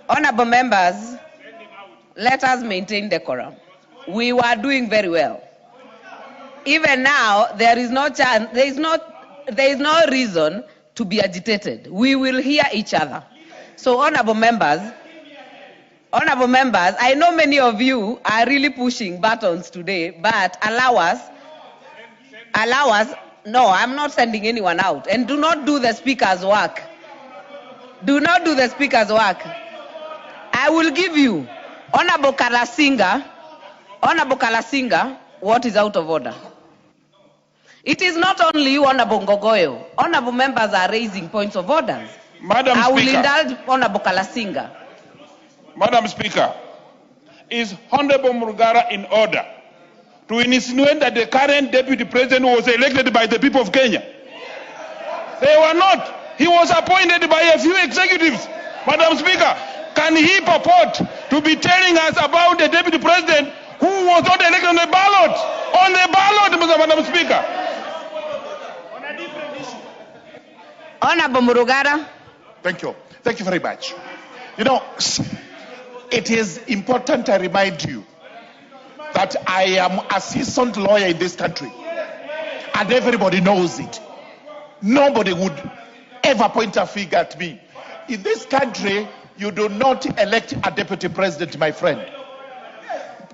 Honorable members, let us maintain decorum. We were doing very well. Even now, there is no chance, there is no reason to be agitated. We will hear each other. So, honorable members, I know many of you are really pushing buttons today, but allow us, no, I'm not sending anyone out. And do not do the speaker's work. Do not do the speaker's work. I will give you, Honorable Kalasinga, what is out of order? It is not only you, Honorable Ngogoyo. Honorable members are raising points of orders. Madam Speaker. I will indulge Honorable Kalasinga. Madam Speaker, is Honorable Murugara in order to insinuate that the current Deputy President was elected by the people of Kenya? They were not. He was appointed by a few executives. Madam Speaker, can he purport to be telling us about the Deputy President who was not elected on the ballot? On the ballot, Madam Speaker. Honorable Murugara. Thank you. Thank you very much. You know, it is important I remind you that I am a seasoned lawyer in this country, and everybody knows it. Nobody would ever point a finger at me. In this country, you do not elect a deputy president, my friend.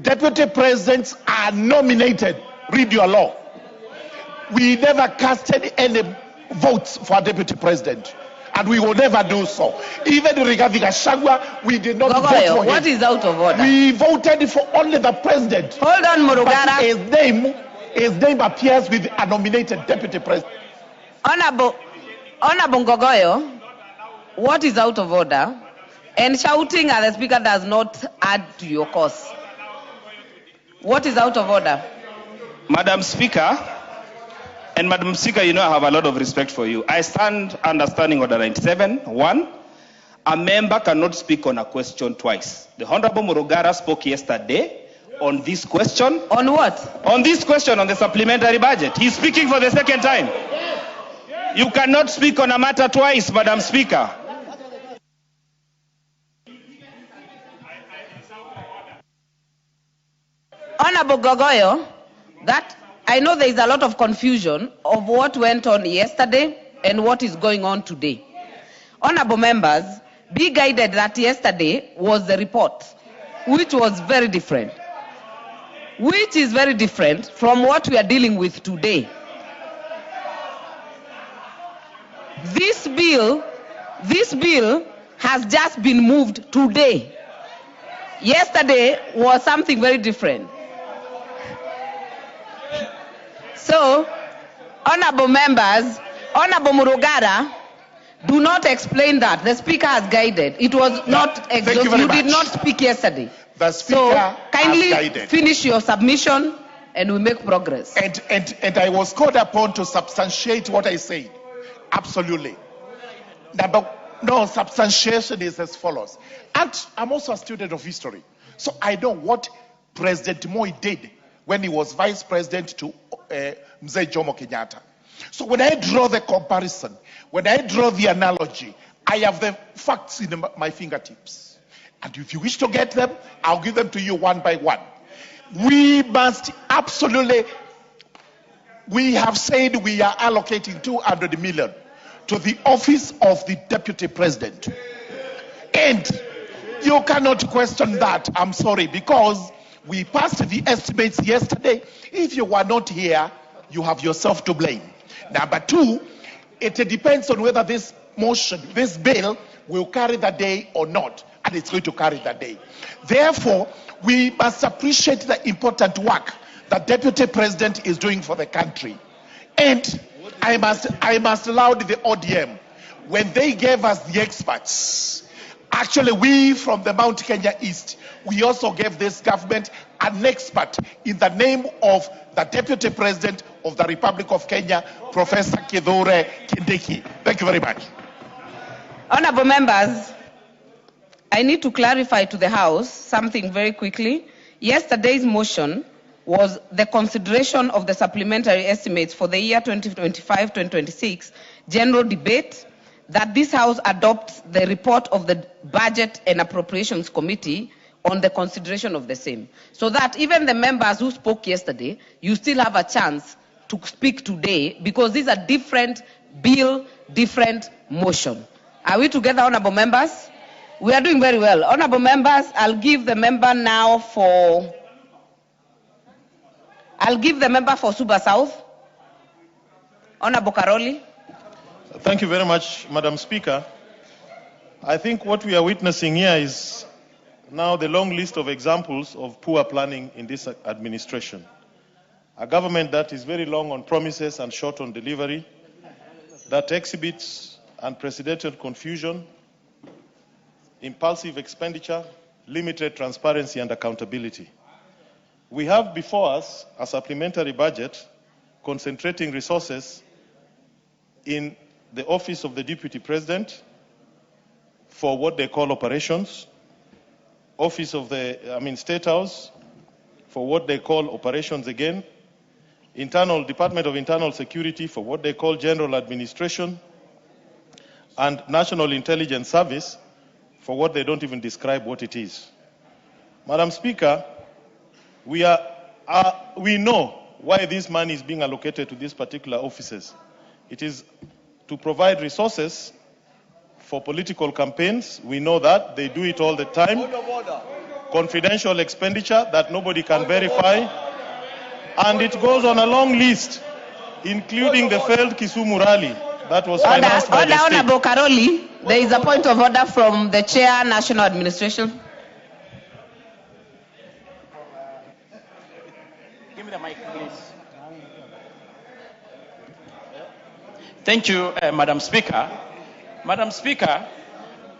Deputy presidents are nominated. Read your law. We never casted any votes for a deputy president, and we will never do so. Even regarding Gachagua, we did not vote for him. What is out of order? We voted for only the president. Hold on, Murugara. His name appears with a nominated deputy president. Honorable Ngogoyo, what is out of order? And shouting at the speaker does not add to your cause. What is out of order? Madam Speaker, and Madam Speaker, you know I have a lot of respect for you. I stand understanding Order 97. 1, a member cannot speak on a question twice. The Honorable Murugara spoke yesterday on this question. On what? On this question, on the supplementary budget. He's speaking for the second time. You cannot speak on a matter twice, Madam Speaker. Honorable Ngogoyo, that I know there is a lot of confusion of what went on yesterday and what is going on today. Honorable members, be guided that yesterday was the report, which was very different, which is very different from what we are dealing with today. This bill has just been moved today. Yesterday was something very different. So, honorable members, Honorable Murugara, do not explain that. The speaker has guided. It was not exhaustive. You did not speak yesterday. The speaker so kindly has guided. Finish your submission and we make progress. And I was called upon to substantiate what I said. Absolutely. No, substantiation is as follows. And I'm also a student of history. So I know what President Moi did when he was vice president to Mzee Jomo Kenyatta. So when I draw the comparison, when I draw the analogy, I have the facts in my fingertips. And if you wish to get them, I'll give them to you one by one. We must absolutely, we have said we are allocating 200 million to the office of the deputy president. And you cannot question that, I'm sorry, because we passed the estimates yesterday. If you were not here, you have yourself to blame. Number two, it depends on whether this motion, this bill, will carry the day or not. And it's going to carry the day. Therefore, we must appreciate the important work that Deputy President is doing for the country. And I must laud the ODM. When they gave us the experts, actually we from the Mount Kenya East, we also gave this government an expert in the name of the Deputy President of the Republic of Kenya, Professor Kithure Kindiki. Thank you very much. Honorable members, I need to clarify to the House something very quickly. Yesterday's motion was the consideration of the supplementary estimates for the year 2025-2026, general debate, that this House adopts the report of the Budget and Appropriations Committee on the consideration of the same, so that even the members who spoke yesterday, you still have a chance to speak today, because these are different bill, different motion. Are we together, honorable members? We are doing very well. Honorable members, I'll give the member for Suba South, Honorable Karoli. Thank you very much, Madam Speaker. I think what we are witnessing here is now the long list of examples of poor planning in this administration. A government that is very long on promises and short on delivery, that exhibits unprecedented confusion, impulsive expenditure, limited transparency and accountability. We have before us a supplementary budget concentrating resources in the office of the Deputy President for what they call operations, office of the State House for what they call operations again, Department of Internal Security for what they call general administration, and National Intelligence Service for what they don't even describe what it is. Madam Speaker, we know why this money is being allocated to these particular offices. It is to provide resources for political campaigns. We know that. They do it all the time. Confidential expenditure that nobody can verify. And it goes on a long list, including the failed Kisumu rally that was financed by the state. Honorable Karoli, there is a point of order from the Chair, National Administration. Give me the mic, please. Thank you, Madam Speaker. Madam Speaker,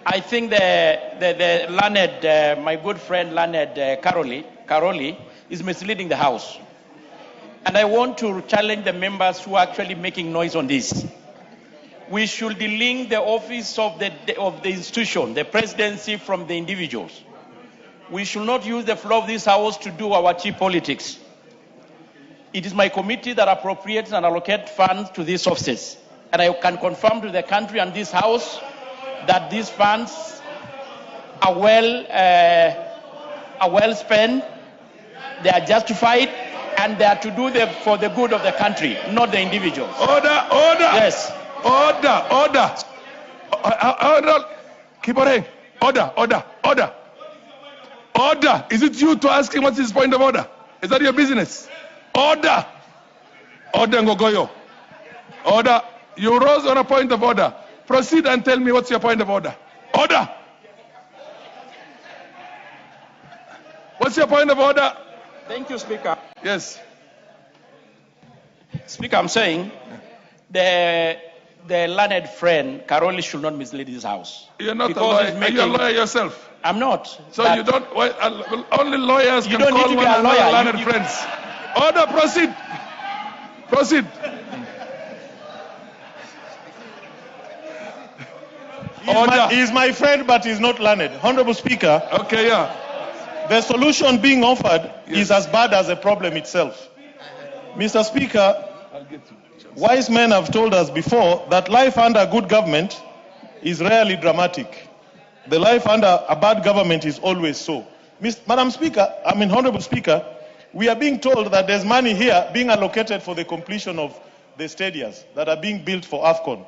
I think the learned, my good friend learned Karoli is misleading the House. And I want to challenge the members who are actually making noise on this. We should delink the office of the institution, the presidency, from the individuals. We should not use the floor of this House to do our cheap politics. It is my committee that appropriates and allocates funds to these offices. And I can confirm to the country and this House that these funds are well spent, they are justified, and they are to do for the good of the country, not the individuals. Order! Yes. Order! Keep on. Order! Is it you to ask him what's his point of order? Is that your business? Order, Ngogoyo. Order. You rose on a point of order. Proceed and tell me what's your point of order. Order. What's your point of order? Thank you, Speaker. Yes. Speaker, I'm saying the learned friend, Karoli, should not mislead this House. You're not a lawyer. Are you a lawyer yourself? I'm not. So you don't, only lawyers can call one another learned friends. Order, proceed. Proceed. He's my friend, but he's not learned. Honorable Speaker. Okay, yeah. The solution being offered is as bad as the problem itself. Mr. Speaker, wise men have told us before that life under good government is rarely dramatic. The life under a bad government is always so. Honorable Speaker, we are being told that there's money here being allocated for the completion of the stadiums that are being built for AFCON.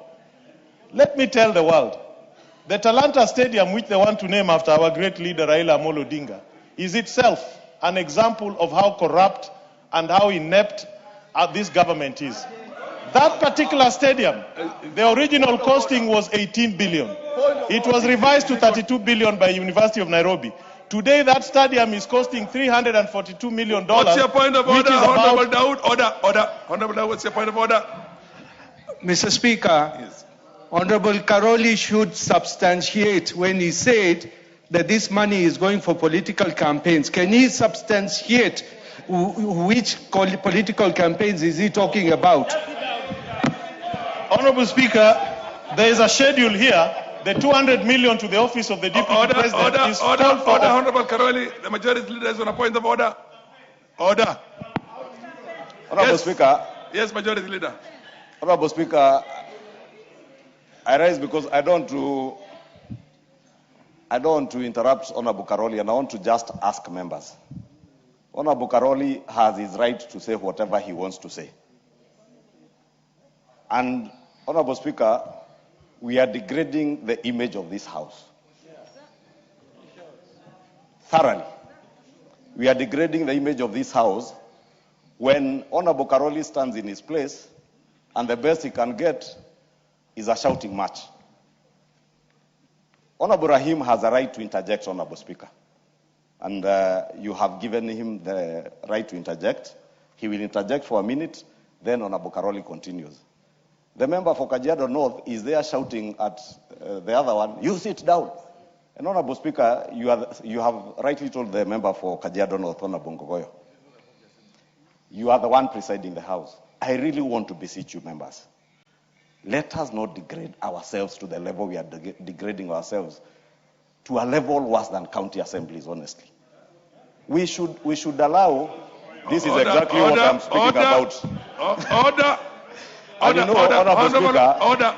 Let me tell the world, the Talanta Stadium, which they want to name after our great leader Raila Amolo Odinga, is itself an example of how corrupt and how inept this government is. That particular stadium, the original costing was 18 billion. It was revised to 32 billion by University of Nairobi. Today, that stadium is costing $342 million. What's your point of order, Honorable Daud? Order. Honorable Daud, what's your point of order? Mr. Speaker, Yes. Honorable Karoli should substantiate when he said that this money is going for political campaigns. Can he substantiate which political campaigns is he talking about? Honorable Speaker, there is a schedule here. The 200 million to the office of the Deputy President is Order, Honorable Karoli. The majority leader is on a point of order. Order. Honorable Yes. Speaker. Yes, Majority Leader. Honorable Speaker, I rise because I don't want to interrupt Honorable Karoli, and I want to just ask members. Honorable Karoli has his right to say whatever he wants to say. And, Honorable Speaker, we are degrading the image of this House. Thoroughly. We are degrading the image of this House when Honorable Karoli stands in his place and the best he can get is a shouting match. Honorable Rahim has a right to interject, Honorable Speaker. And you have given him the right to interject. He will interject for a minute, then Honorable Karoli continues. The member for Kajiado North is there shouting at the other one, you sit down. And Honorable Speaker, you have rightly told the member for Kajiado North, Honorable Ngogoyo, you are the one presiding the House. I really want to beseech you, members. Let us not degrade ourselves to the level we are degrading ourselves, to a level worse than county assemblies, honestly. We should allow, this is exactly what I'm speaking about. Order. And you know, Honorable Speaker, order.